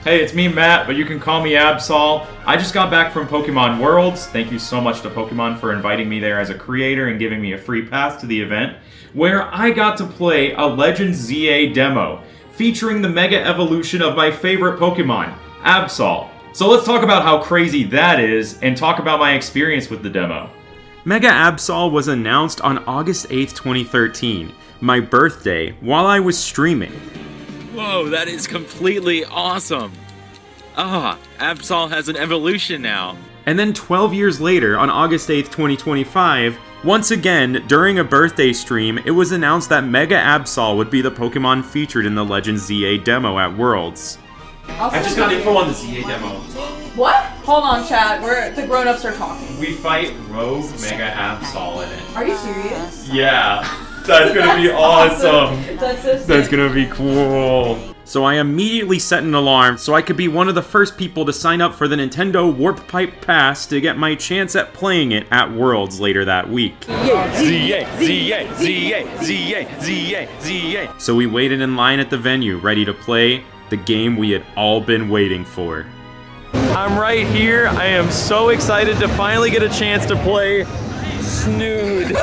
Hey, it's me, Matt, but you can call me Absol. I just got back from Pokemon Worlds. Thank you so much to Pokemon for inviting me there as a creator and giving me a free pass to the event, where I got to play a Legends ZA demo featuring the Mega Evolution of my favorite Pokemon, Absol. So let's talk about how crazy that is and talk about my experience with the demo. Mega Absol was announced on August 8th, 2013, my birthday, while I was streaming. Whoa, that is completely awesome! Absol has an evolution now. And then 12 years later, on August 8th, 2025, once again, during a birthday stream, it was announced that Mega Absol would be the Pokemon featured in the Legends ZA demo at Worlds. I just got info on the ZA demo. What? Hold on, chat. The grown-ups are talking. We fight Rogue Mega Absol in it. Are you serious? Yeah. That's gonna be awesome. That's so sick. That's gonna be cool. So I immediately set an alarm so I could be one of the first people to sign up for the Nintendo Warp Pipe Pass to get my chance at playing it at Worlds later that week. So we waited in line at the venue, ready to play the game we had all been waiting for. I'm right here. I am so excited to finally get a chance to play Snood.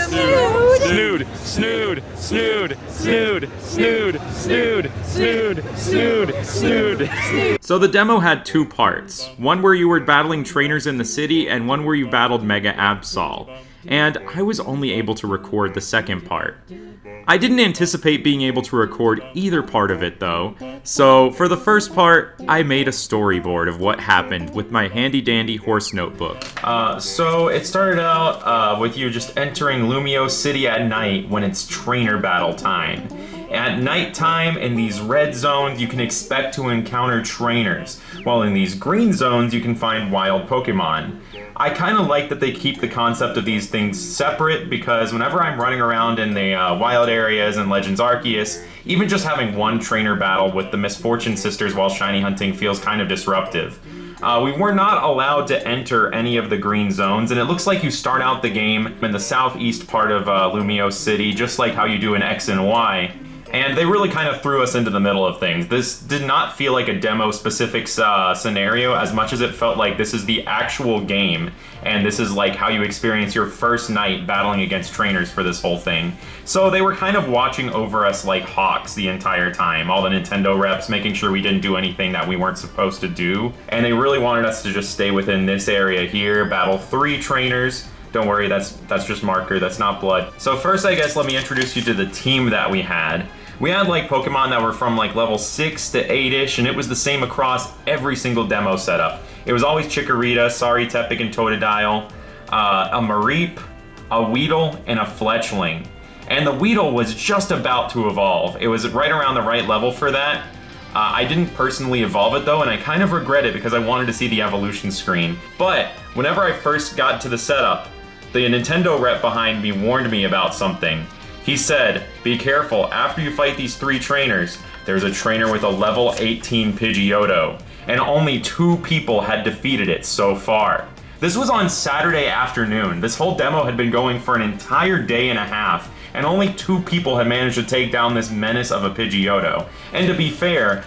Snood, Snood, Snood, Snood, Snood, Snood, Snood, Snood, Snood. So the demo had two parts. One where you were battling trainers in the city, and one where you battled Mega Absol. And I was only able to record the second part. I didn't anticipate being able to record either part of it though, so for the first part, I made a storyboard of what happened with my handy-dandy horse notebook. So it started out with you just entering LMAO City at night when it's trainer battle time. At nighttime, in these red zones, you can expect to encounter trainers, while in these green zones, you can find wild Pokemon. I kind of like that they keep the concept of these things separate, because whenever I'm running around in the wild areas in Legends Arceus, even just having one trainer battle with the Misfortune Sisters while shiny hunting feels kind of disruptive. We were not allowed to enter any of the green zones, and it looks like you start out the game in the southeast part of LMAO City, just like how you do in X and Y. And they really kind of threw us into the middle of things. This did not feel like a demo-specific scenario as much as it felt like this is the actual game, and this is like how you experience your first night battling against trainers for this whole thing. So they were kind of watching over us like hawks the entire time, all the Nintendo reps, making sure we didn't do anything that we weren't supposed to do. And they really wanted us to just stay within this area here, battle 3 trainers. Don't worry, that's just marker, that's not blood. So first, I guess, let me introduce you to the team that we had. We had like Pokemon that were from like level 6 to 8-ish, and it was the same across every single demo setup. It was always Chikorita, Sorry, Tepig, and Totodile, a Mareep, a Weedle, and a Fletchling. And the Weedle was just about to evolve. It was right around the right level for that. I didn't personally evolve it though, and I kind of regret it because I wanted to see the evolution screen. But whenever I first got to the setup, the Nintendo rep behind me warned me about something. He said, be careful, after you fight these 3 trainers, there's a trainer with a level 18 Pidgeotto, and only 2 people had defeated it so far. This was on Saturday afternoon. This whole demo had been going for an entire day and a half, and only 2 people had managed to take down this menace of a Pidgeotto. And to be fair,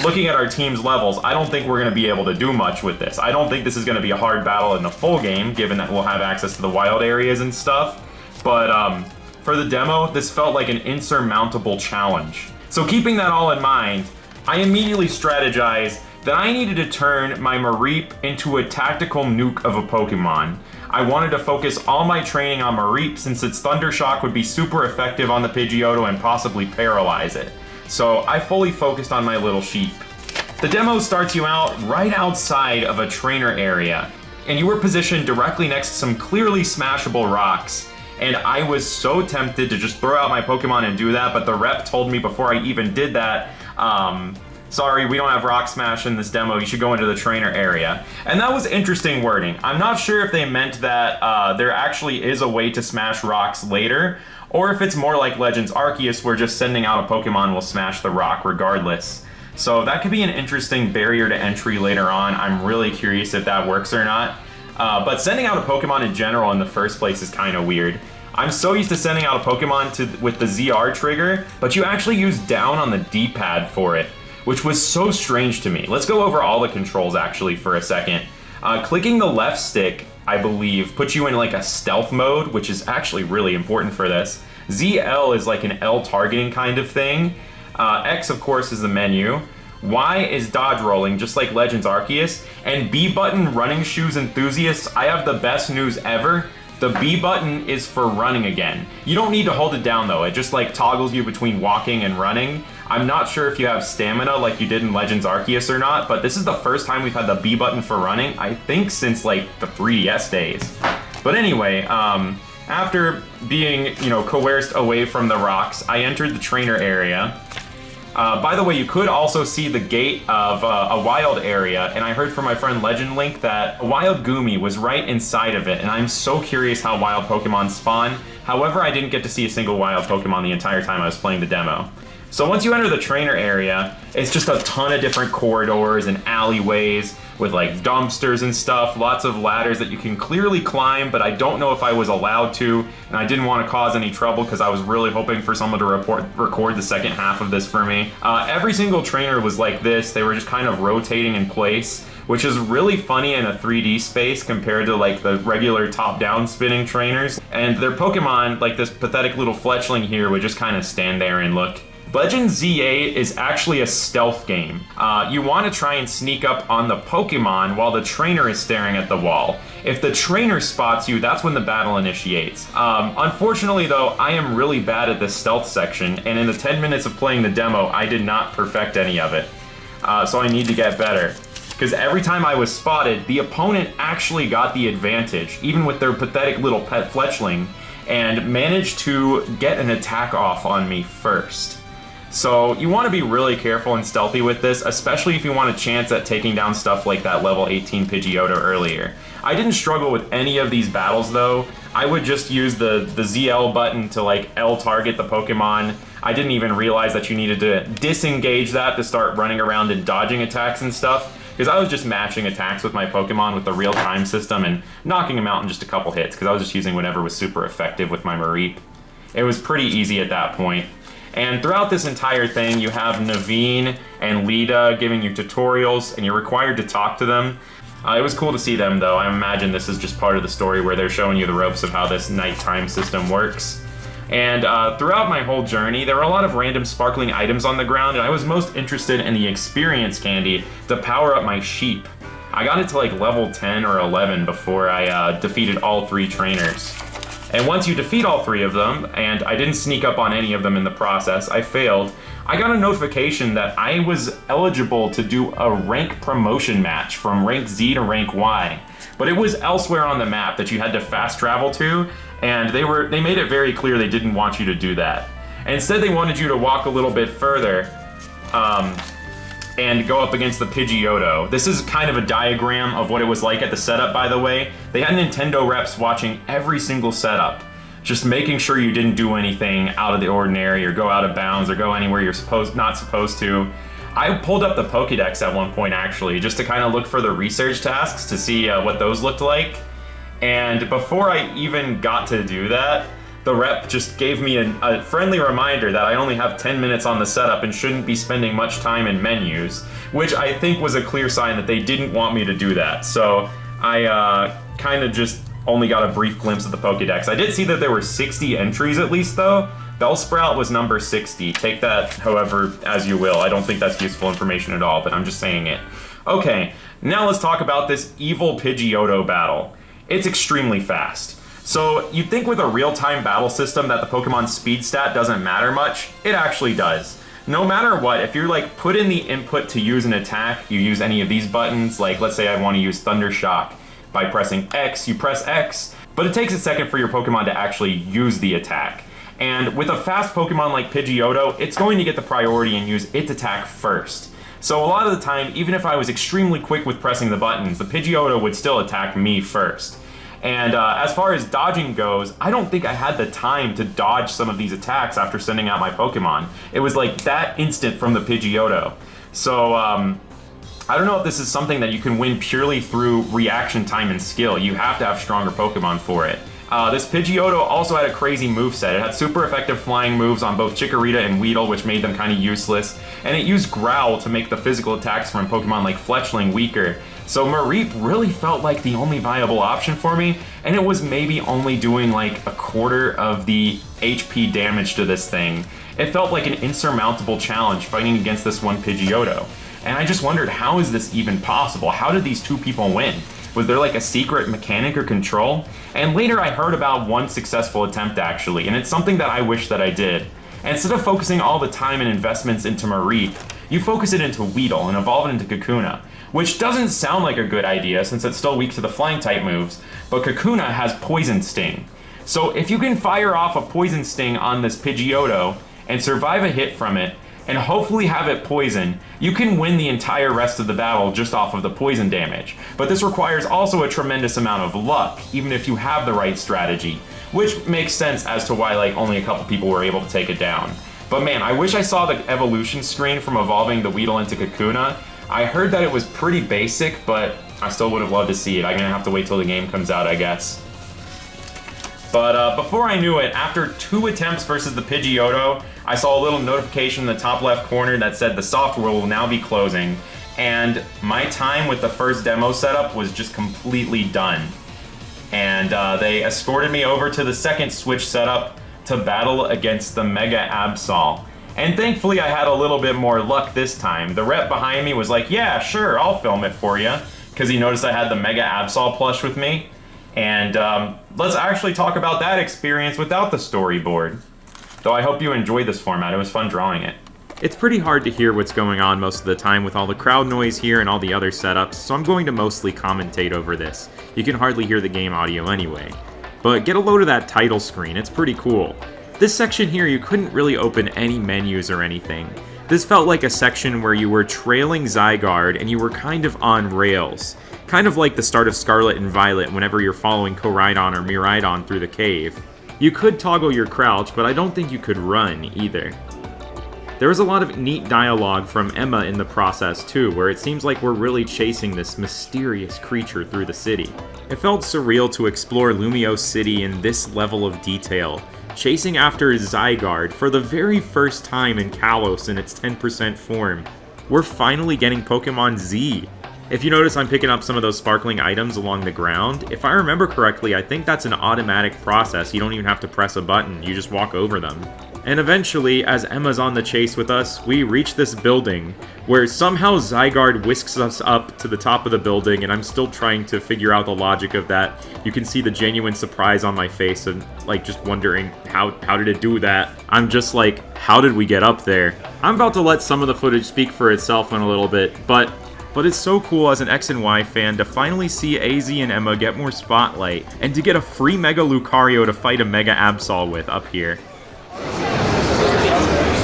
looking at our team's levels, I don't think we're going to be able to do much with this. I don't think this is going to be a hard battle in the full game, given that we'll have access to the wild areas and stuff, but for the demo, this felt like an insurmountable challenge. So keeping that all in mind, I immediately strategized that I needed to turn my Mareep into a tactical nuke of a Pokemon. I wanted to focus all my training on Mareep since its Thunder Shock would be super effective on the Pidgeotto and possibly paralyze it. So I fully focused on my little sheep. The demo starts you out right outside of a trainer area, and you were positioned directly next to some clearly smashable rocks. And I was so tempted to just throw out my Pokemon and do that, but the rep told me before I even did that, sorry, we don't have Rock Smash in this demo, you should go into the trainer area. And that was interesting wording. I'm not sure if they meant that there actually is a way to smash rocks later, or if it's more like Legends Arceus where just sending out a Pokemon will smash the rock regardless. So that could be an interesting barrier to entry later on. I'm really curious if that works or not. But sending out a Pokemon in general in the first place is kind of weird. I'm so used to sending out a Pokemon with the ZR trigger, but you actually use down on the D-pad for it. which was so strange to me. Let's go over all the controls actually for a second. Clicking the left stick, I believe, puts you in like a stealth mode, which is actually really important for this. ZL is like an L targeting kind of thing. X, of course, is the menu. Y is dodge rolling, just like Legends Arceus. And B button, running shoes enthusiasts, I have the best news ever. The B button is for running again. You don't need to hold it down though, it just like toggles you between walking and running. I'm not sure if you have stamina like you did in Legends Arceus or not, but this is the first time we've had the B button for running, I think since like the 3DS days. But anyway, after being, coerced away from the rocks, I entered the trainer area. By the way, you could also see the gate of a wild area, and I heard from my friend Legend Link that a wild Goomy was right inside of it, and I'm so curious how wild Pokemon spawn. However, I didn't get to see a single wild Pokemon the entire time I was playing the demo. So once you enter the trainer area, it's just a ton of different corridors and alleyways with like dumpsters and stuff, lots of ladders that you can clearly climb, but I don't know if I was allowed to, and I didn't want to cause any trouble because I was really hoping for someone to record the second half of this for me. Every single trainer was like this. They were just kind of rotating in place, which is really funny in a 3D space compared to like the regular top-down spinning trainers. And their Pokemon, like this pathetic little fletchling here, would just kind of stand there and look. Legends Z8 is actually a stealth game. You want to try and sneak up on the Pokemon while the trainer is staring at the wall. If the trainer spots you, that's when the battle initiates. Unfortunately though, I am really bad at this stealth section, and in the 10 minutes of playing the demo, I did not perfect any of it. So I need to get better. Because every time I was spotted, the opponent actually got the advantage, even with their pathetic little pet fletchling, and managed to get an attack off on me first. So you want to be really careful and stealthy with this, especially if you want a chance at taking down stuff like that level 18 Pidgeotto earlier. I didn't struggle with any of these battles though. I would just use the ZL button to like L target the Pokemon. I didn't even realize that you needed to disengage that to start running around and dodging attacks and stuff, because I was just matching attacks with my Pokemon with the real-time system and knocking them out in just a couple hits, because I was just using whatever was super effective with my Mareep. It was pretty easy at that point. And throughout this entire thing, you have Naveen and Lita giving you tutorials, and you're required to talk to them. It was cool to see them, though. I imagine this is just part of the story where they're showing you the ropes of how this nighttime system works. And throughout my whole journey, there were a lot of random sparkling items on the ground, and I was most interested in the experience candy to power up my sheep. I got it to like level 10 or 11 before I defeated all 3 trainers. And once you defeat all 3 of them, and I didn't sneak up on any of them in the process, I failed, I got a notification that I was eligible to do a rank promotion match from rank Z to rank Y. But it was elsewhere on the map that you had to fast travel to, and they made it very clear they didn't want you to do that. Instead, they wanted you to walk a little bit further, and go up against the Pidgeotto. This is kind of a diagram of what it was like at the setup, by the way. They had Nintendo reps watching every single setup, just making sure you didn't do anything out of the ordinary or go out of bounds or go anywhere you're not supposed to. I pulled up the Pokédex at one point actually, just to kind of look for the research tasks to see what those looked like. And before I even got to do that, the rep just gave me a friendly reminder that I only have 10 minutes on the setup and shouldn't be spending much time in menus, which I think was a clear sign that they didn't want me to do that. So I kind of just only got a brief glimpse of the Pokédex. I did see that there were 60 entries at least though. Bellsprout was number 60. Take that however as you will. I don't think that's useful information at all, but I'm just saying it. Okay, now let's talk about this evil Pidgeotto battle. It's extremely fast. So you'd think with a real-time battle system that the Pokemon speed stat doesn't matter much. It actually does. No matter what, if you're like put in the input to use an attack, you use any of these buttons, like let's say I want to use Thunder Shock. By pressing X, you press X, but it takes a second for your Pokemon to actually use the attack. And with a fast Pokemon like Pidgeotto, it's going to get the priority and use its attack first. So a lot of the time, even if I was extremely quick with pressing the buttons, the Pidgeotto would still attack me first. And as far as dodging goes, I don't think I had the time to dodge some of these attacks after sending out my Pokemon. It was like that instant from the Pidgeotto. So I don't know if this is something that you can win purely through reaction time and skill. You have to have stronger Pokemon for it. This Pidgeotto also had a crazy moveset. It had super effective flying moves on both Chikorita and Weedle, which made them kind of useless, and it used Growl to make the physical attacks from Pokemon like Fletchling weaker. So Mareep really felt like the only viable option for me, and it was maybe only doing like a quarter of the HP damage to this thing. It felt like an insurmountable challenge fighting against this one Pidgeotto. And I just wondered, how is this even possible? How did these two people win? Was there like a secret mechanic or control? And later I heard about one successful attempt actually, and it's something that I wish that I did. Instead of focusing all the time and investments into Mareep, you focus it into Weedle and evolve it into Kakuna, which doesn't sound like a good idea since it's still weak to the flying type moves, but Kakuna has Poison Sting. So if you can fire off a Poison Sting on this Pidgeotto and survive a hit from it, and hopefully have it poison, you can win the entire rest of the battle just off of the poison damage. But this requires also a tremendous amount of luck, even if you have the right strategy, which makes sense as to why like only a couple people were able to take it down. But man, I wish I saw the evolution screen from evolving the Weedle into Kakuna. I heard that it was pretty basic, but I still would have loved to see it. I'm gonna have to wait till the game comes out, I guess. But before I knew it, after 2 attempts versus the Pidgeotto, I saw a little notification in the top left corner that said the software will now be closing, and my time with the first demo setup was just completely done. And they escorted me over to the second Switch setup to battle against the Mega Absol. And thankfully I had a little bit more luck this time. The rep behind me was like, yeah, sure, I'll film it for you, because he noticed I had the Mega Absol plush with me. And let's actually talk about that experience without the storyboard. Though I hope you enjoyed this format, it was fun drawing it. It's pretty hard to hear what's going on most of the time with all the crowd noise here and all the other setups, so I'm going to mostly commentate over this. You can hardly hear the game audio anyway. But get a load of that title screen, it's pretty cool. This section here, you couldn't really open any menus or anything. This felt like a section where you were trailing Zygarde and you were kind of on rails. Kind of like the start of Scarlet and Violet whenever you're following Koraidon or Miraidon through the cave. You could toggle your crouch, but I don't think you could run either. There was a lot of neat dialogue from Emma in the process too, where it seems like we're really chasing this mysterious creature through the city. It felt surreal to explore Lumiose City in this level of detail, chasing after Zygarde for the very first time in Kalos in its 10% form. We're finally getting Pokemon Z. If you notice, I'm picking up some of those sparkling items along the ground. If I remember correctly, I think that's an automatic process. You don't even have to press a button, you just walk over them. And eventually, as Emma's on the chase with us, we reach this building, where somehow Zygarde whisks us up to the top of the building, and I'm still trying to figure out the logic of that. You can see the genuine surprise on my face and, like, just wondering, how did it do that? I'm just like, how did we get up there? I'm about to let some of the footage speak for itself in a little bit, but it's so cool as an X and Y fan to finally see AZ and Emma get more spotlight, and to get a free Mega Lucario to fight a Mega Absol with up here.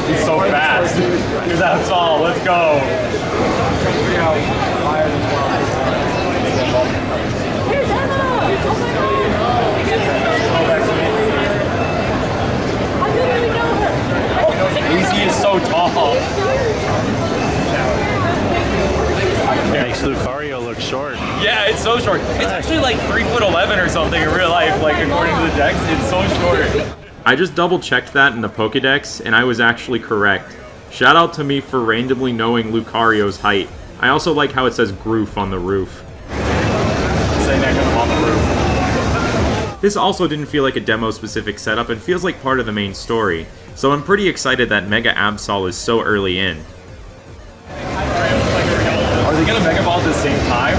He's so fast. Here's Absol, let's go. Here's Emma! How did we know her? AZ is so tall. Makes Lucario look short. Yeah, it's so short. It's actually like 3'11" or something in real life, like according to the dex, it's so short. I just double checked that in the Pokedex, and I was actually correct. Shout out to me for randomly knowing Lucario's height. I also like how it says Groof on the roof. Saying that because I'm on the roof. This also didn't feel like a demo-specific setup and feels like part of the main story, so I'm pretty excited that Mega Absol is so early in. Are they gonna Mega Ball at the same time?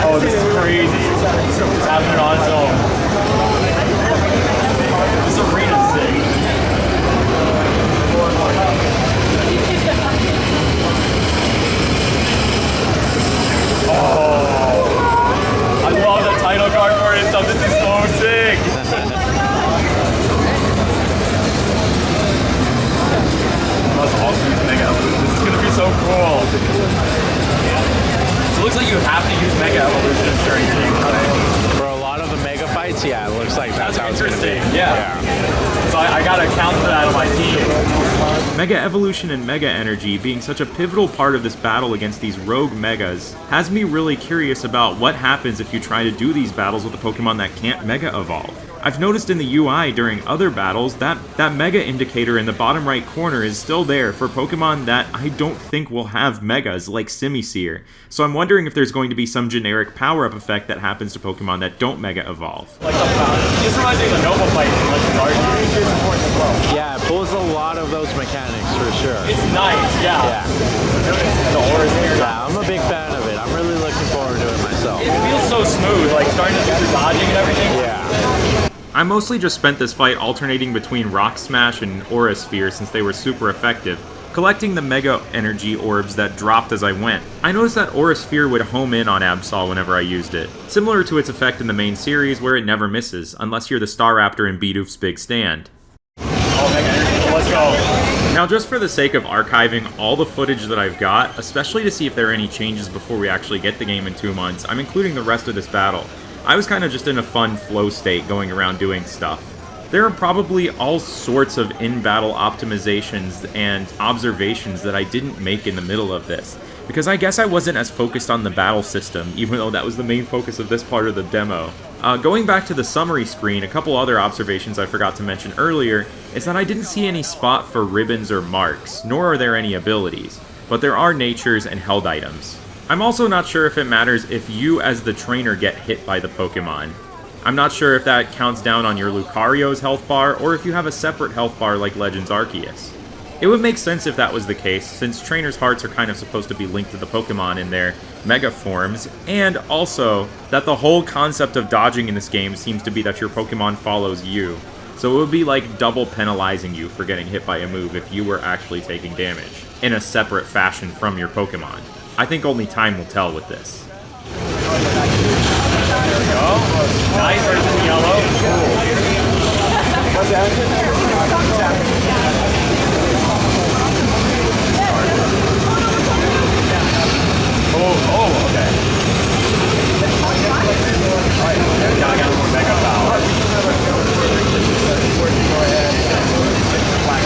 Oh, this is crazy. It's happening on its own. This arena's sick. Oh, I love the title card for it and stuff. This is so sick. That's awesome. This is gonna be so cool. So it looks like you have to use Mega Evolutions during gameplay. For a lot of the Mega fights, yeah, it looks like that's how it's gonna be. Yeah. So I gotta count for that on my team. Mega Evolution and Mega Energy being such a pivotal part of this battle against these rogue Megas has me really curious about what happens if you try to do these battles with a Pokemon that can't Mega Evolve. I've noticed in the UI during other battles that Mega indicator in the bottom right corner is still there for Pokemon that I don't think will have Megas, like Simisear. So I'm wondering if there's going to be some generic power-up effect that happens to Pokemon that don't Mega Evolve. Like this reminds me of the Nova fight from Legends. Yeah, it pulls a lot of those mechanics for sure. It's nice, yeah. The auras here. Yeah, I'm a big fan of it. I'm really looking forward to it myself. It feels so smooth, like starting to do the dodging and everything. Yeah. I mostly just spent this fight alternating between Rock Smash and Aura Sphere since they were super effective, collecting the Mega Energy orbs that dropped as I went. I noticed that Aura Sphere would home in on Absol whenever I used it, similar to its effect in the main series where it never misses, unless you're the Staraptor in Bidoof's big stand. Oh, Mega Energy, let's go. Now just for the sake of archiving all the footage that I've got, especially to see if there are any changes before we actually get the game in 2 months, I'm including the rest of this battle. I was kind of just in a fun flow state going around doing stuff. There are probably all sorts of in-battle optimizations and observations that I didn't make in the middle of this, because I guess I wasn't as focused on the battle system, even though that was the main focus of this part of the demo. Going back to the summary screen, a couple other observations I forgot to mention earlier is that I didn't see any spot for ribbons or marks, nor are there any abilities, but there are natures and held items. I'm also not sure if it matters if you as the trainer get hit by the Pokemon. I'm not sure if that counts down on your Lucario's health bar, or if you have a separate health bar like Legends Arceus. It would make sense if that was the case, since trainers' hearts are kind of supposed to be linked to the Pokemon in their Mega forms, and also that the whole concept of dodging in this game seems to be that your Pokemon follows you. So it would be like double penalizing you for getting hit by a move if you were actually taking damage, in a separate fashion from your Pokemon. I think only time will tell with this. There we go. Nice, right in the yellow. Oh, okay. Alright, now I got more Mega power. Go ahead. Black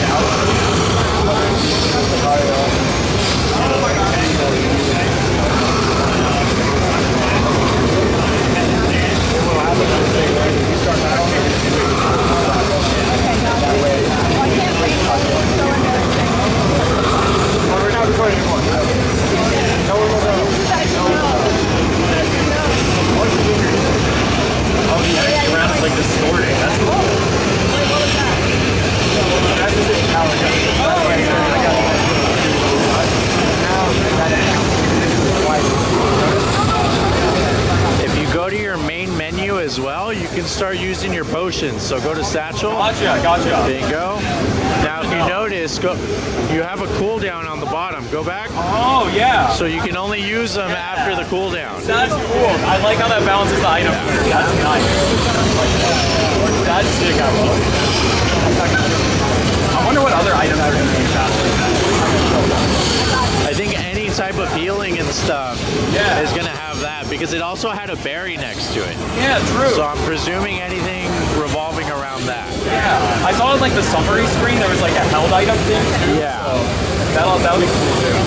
If you go to your main menu as well, you can start using your potions. So go to Satchel. Gotcha. There you go. Now if you notice, you have a cooldown on the bottom. Go back. Oh, yeah. So you can only use them after the cooldown. That's cool. I like how that balances the item. That's nice. That's sick. I love it. I wonder what other items are going to be battling. I think any type of healing and stuff is going to have that, because it also had a berry next to it. Yeah, true. So I'm presuming anything revolving around that. Yeah. I saw on like the summary screen there was like a held item thing too. Yeah. So that'll be cool too.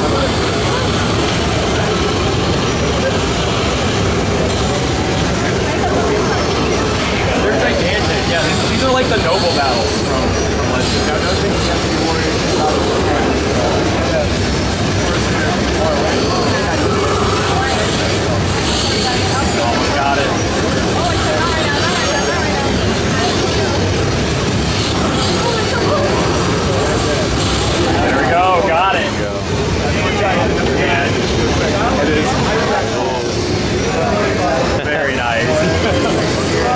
They're gigantic. Yeah, these are like the noble battles from Legends. Now, no thing you have to be worried about. Almost got it. There we go, got it. And it is very nice.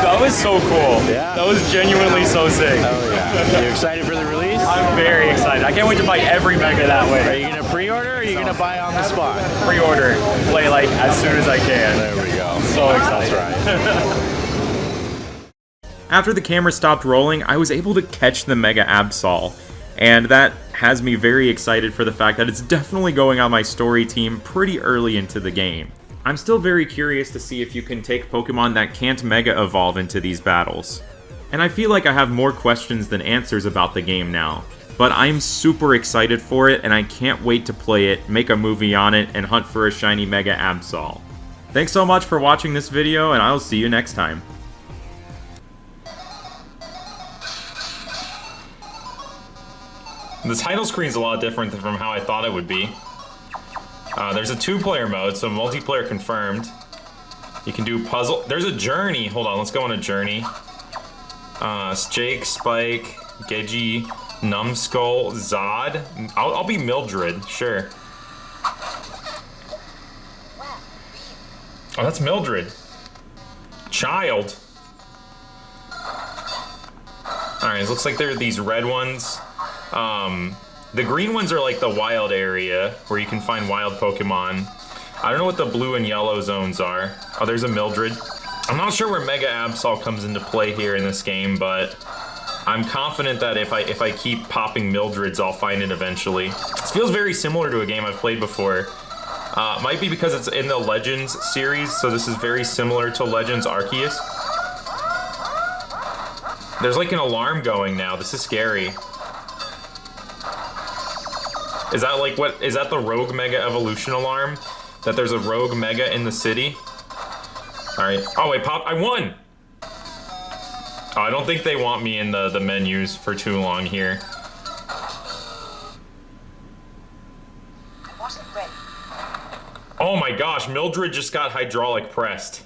That was so cool. Yeah. That was genuinely so sick. Oh yeah. You excited for the release? I'm very excited. I can't wait to buy every Mega that Are way. you gonna pre-order or are you gonna buy on the spot? Pre-order, play like as soon as I can. There we go. So excited. That's right. After the camera stopped rolling, I was able to catch the Mega Absol, and that has me very excited for the fact that it's definitely going on my story team pretty early into the game. I'm still very curious to see if you can take Pokemon that can't Mega Evolve into these battles. And I feel like I have more questions than answers about the game now. But I'm super excited for it, and I can't wait to play it, make a movie on it, and hunt for a shiny Mega Absol. Thanks so much for watching this video, and I'll see you next time. The title screen's a lot different from how I thought it would be. There's a 2-player mode, so multiplayer confirmed. You can do puzzle. There's a journey. Hold on, let's go on a journey. Jake, Spike, Geji, Numbskull, Zod. I'll be Mildred, sure. Oh, that's Mildred. Child. Alright, it looks like there are these red ones. The green ones are like the wild area, where you can find wild Pokemon. I don't know what the blue and yellow zones are. Oh, there's a Mildred. I'm not sure where Mega Absol comes into play here in this game, but I'm confident that if I keep popping Mildreds, I'll find it eventually. This feels very similar to a game I've played before. Might be because it's in the Legends series, so this is very similar to Legends Arceus. There's like an alarm going now. This is scary. Is that like what? Is that the Rogue Mega Evolution alarm? That there's a Rogue Mega in the city? Alright. Oh wait, I won! Oh, I don't think they want me in the menus for too long here. Oh my gosh, Mildred just got hydraulic pressed.